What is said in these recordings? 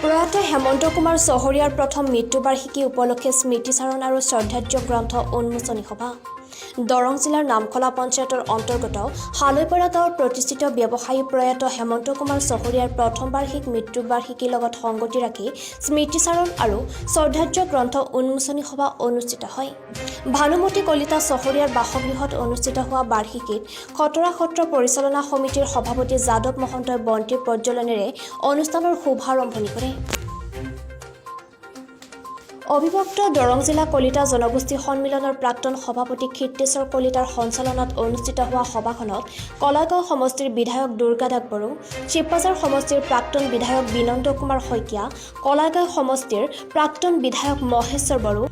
প্ৰয়াত হেমন্ত কুমাৰ চহৰীয়াৰ প্ৰথম মৃত্যুবাৰ্ষিকী উপলক্ষে স্মৃতিচাৰণ আৰু শ্ৰদ্ধাৰ্য গ্ৰন্থ উন্মোচনী সভা। দৰং জিলাৰ নামখলা পঞ্চায়তৰ অন্তৰ্গত হালৈপাৰা গাঁৱৰ প্ৰতিষ্ঠিত ব্যৱসায়ী প্ৰয়াত হেমন্ত কুমাৰ চহৰীয়াৰ প্ৰথম বাৰ্ষিক মৃত্যুবাৰ্ষিকীৰ লগত সংগতি ৰাখি স্মৃতিচাৰণ আৰু শ্ৰদ্ধাৰ্য গ্ৰন্থ উন্মোচনী সভা অনুষ্ঠিত হয়। ভানুমতী কলিতা চহৰীয়াৰ বাসগৃহত অনুষ্ঠিত হোৱা বাৰ্ষিকীত খতৰা সত্ৰ পৰিচালনা সমিতিৰ সভাপতি যাদৱ মহন্তই বন্তি প্ৰজ্বলনেৰে অনুষ্ঠানৰ শুভাৰম্ভণি কৰে। অবিভক্ত দৰং জিলা কলিতা জনগোষ্ঠী সন্মিলনৰ প্ৰাক্তন সভাপতি কীৰ্তেশ্বৰ কলিতাৰ সঞ্চালনাত অনুষ্ঠিত হোৱা সভাখনত কলাগাঁও সমষ্টিৰ বিধায়ক দুৰ্গা দাস বড়ো, শিৱবাজাৰ সমষ্টিৰ প্ৰাক্তন বিধায়ক বিনন্দ কুমাৰ শইকীয়া, কলাগাঁও সমষ্টিৰ প্ৰাক্তন বিধায়ক মহেশ্বৰ বড়ো,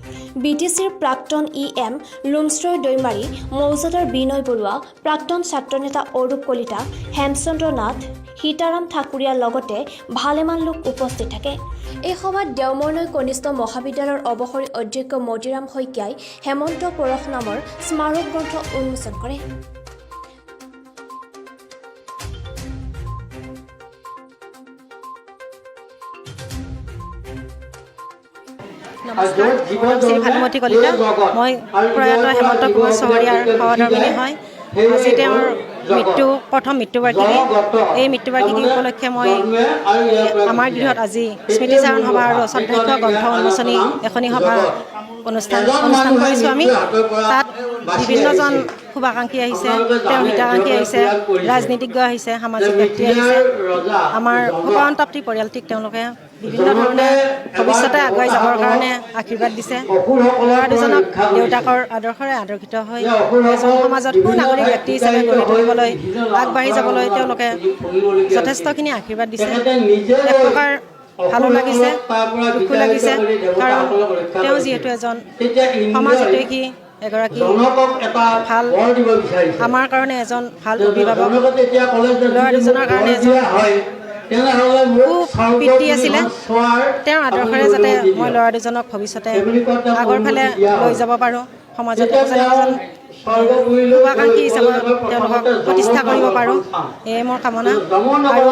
বিটিচিৰ প্ৰাক্তন EM লুমশ্ৰয় দৈমাৰী, মৌজাদাৰ বিনয় বৰুৱা, প্ৰাক্তন ছাত্ৰনেতা অৰূপ কলিতা, হেমচন্দ্ৰ নাথ, সীতাৰাম ঠাকুৰীয়াৰ লগতে ভালেমান লোক উপস্থিত থাকে। এই সভাত দেওমৰনৈ কনিষ্ঠ মহাবিদ্যালয়ৰ অৱসৰী অধ্যক্ষ মতিৰাম শইকীয়াই হেমন্ত পৰশ নামৰ স্মাৰক গ্ৰন্থ উন্মোচন কৰে। নমস্কাৰ, শ্ৰী ভানুমতী কলিতা। মই প্ৰয়াত হেমন্ত কুমাৰ চহৰীয়াৰ সহধৰ্মিনী হয়। আজি তেওঁৰ প্ৰথম মৃত্যুবাৰ্ষিকী। এই মৃত্যুবাৰ্ষিকী উপলক্ষে মই আমাৰ গৃহত আজি স্মৃতিচাৰণ সভা আৰু শ্ৰদ্ধাৰ্য গ্ৰন্থ উন্মোচনী এখনি সভা অনুষ্ঠান কৰিছোঁ আমি। তাত বিভিন্নজন শুভাকাংক্ষী আহিছে, তেওঁৰ হিতাকাংক্ষী আহিছে, ৰাজনীতিজ্ঞ আহিছে, সামাজিক ব্যক্তি আহিছে। আমাৰ সন্তাপ্তি পৰিয়ালটিক তেওঁলোকে বিভিন্ন ধৰণে ভৱিষ্যতে আগুৱাই যাবৰ কাৰণে আশীৰ্বাদ দিছে। ল'ৰা দুজনক দেউতাকৰ আদৰ্শৰে আদৰ্শিত হৈ এজন সমাজত সুনাগৰিক ব্যক্তি হিচাপে গঢ়ি তুলিবলৈ আগবাঢ়ি যাবলৈ তেওঁলোকে যথেষ্টখিনি আশীৰ্বাদ দিছে। এক প্ৰকাৰ ভালো লাগিছে, দুখো লাগিছে, কাৰণ তেওঁ যিহেতু এজন সমাজ হিতৈষী এগৰাকী ভাল, আমাৰ কাৰণে এজন ভাল অভিভাৱক, ল'ৰা দুজনৰ কাৰণে এজন পিতৃ আছিলে। তেওঁৰ আদৰ্শৰে যাতে মই ল'ৰা দুজনক ভৱিষ্যতে আগৰ ফালে লৈ যাব পাৰোঁ, সমাজত এজন শুভাকাংক্ষী হিচাপে তেওঁলোকক প্ৰতিষ্ঠা কৰিব পাৰোঁ, এয়ে মোৰ কামনা। আৰু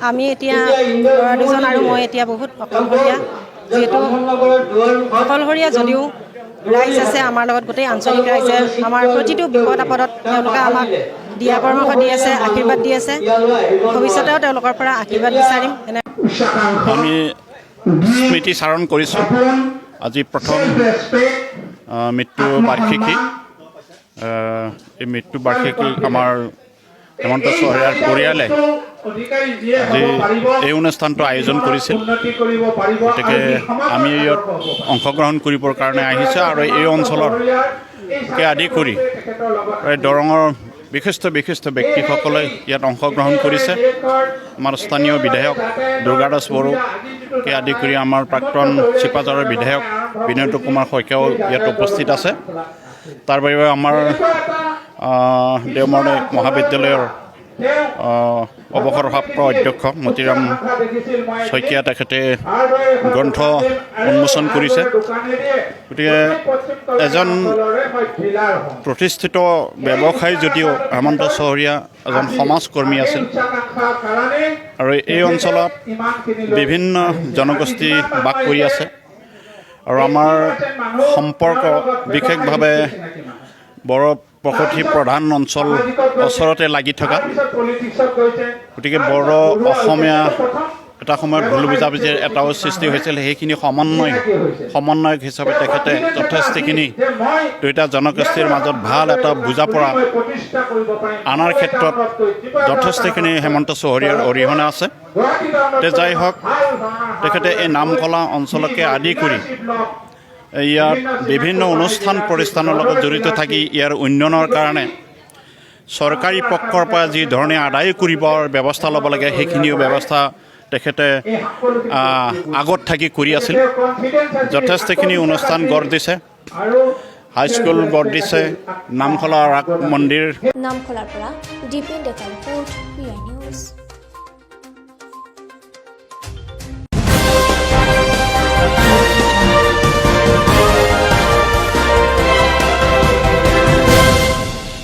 আমি এতিয়া ল'ৰা দুজন আৰু মই এতিয়া বহুত অকলশৰীয়া, যিহেতু অকলশৰীয়া যদিও ৰাইজ আছে আমাৰ লগত, গোটেই আঞ্চলিক ৰাইজে আমাৰ প্ৰতিটো বিপদ আপদত তেওঁলোকে আমাক দিয়া পৰামৰ্শ দি আছে, আশীৰ্বাদ দি আছে। ভৱিষ্যতেও তেওঁলোকৰ পৰা আশীৰ্বাদ বিচাৰিম। আমি স্মৃতিচাৰণ কৰিছোঁ আজি প্ৰথম মৃত্যুবাৰ্ষিকী। এই মৃত্যুবাৰ্ষিকী আমাৰ হেমন্ত চহৰীয়াৰ পৰিয়ালে এই অনুষ্ঠানটো আয়োজন কৰিছিল, গতিকে আমি ইয়াত অংশগ্ৰহণ কৰিবৰ কাৰণে আহিছোঁ। আৰু এই অঞ্চলকে আদি কৰি দৰঙৰ বিশিষ্ট ব্যক্তিসকলে ইয়াত অংশগ্ৰহণ কৰিছে। আমাৰ স্থানীয় বিধায়ক দুৰ্গা দাস বড়োকে আদি কৰি আমাৰ প্ৰাক্তন শিৱবাজাৰৰ বিধায়ক বিনন্দ কুমাৰ শইকীয়াও ইয়াত উপস্থিত আছে। তাৰ বাহিৰে আমাৰ দেওমৰনৈ মহাবিদ্যালয়ৰ অৱসৰপ্ৰাপ্ত অধ্যক্ষ মতিৰাম শইকীয়া, তেখেতে গ্ৰন্থ উন্মোচন কৰিছে। গতিকে এজন প্ৰতিষ্ঠিত ব্যৱসায়ী যদিও হেমন্ত চহৰীয়া এজন সমাজকৰ্মী আছিল। আৰু এই অঞ্চলত বিভিন্ন জনগোষ্ঠী বাস কৰি আছে, আৰু আমাৰ সম্পৰ্ক বিশেষভাৱে বড়ো বসতি প্ৰধান অঞ্চল ওচৰতে লাগি থকা, গতিকে বড়ো অসমীয়া এটা সময়ত ভুল বুজাবুজিৰ এটাও সৃষ্টি হৈছিল। সেইখিনি সমন্বয়ক হিচাপে তেখেতে যথেষ্টখিনি দুয়োটা জনগোষ্ঠীৰ মাজত ভাল এটা বুজাপৰা আনাৰ ক্ষেত্ৰত যথেষ্টখিনি হেমন্ত চহৰীয়াৰ অৰিহণা আছে। যাই হওক, তেখেতে এই নামখলা অঞ্চলকে আদি কৰি ইয়াত বিভিন্ন অনুষ্ঠান প্ৰতিষ্ঠানৰ লগত জড়িত থাকি ইয়াৰ উন্নয়নৰ কাৰণে চৰকাৰী পক্ষৰ পৰা যি ধৰণে আদায় কৰিবৰ ব্যৱস্থা ল'ব লাগে, সেইখিনিও ব্যৱস্থা তেখেতে আগত থাকি কৰি আছিল। যথেষ্টখিনি অনুষ্ঠান গঢ় দিছে, হাইস্কুল গঢ় দিছে, নামখলা ৰাস মন্দিৰ। নামখলাৰ পৰা ডিপেন ডেকা ৰিপৰ্ট, PI নিউজ।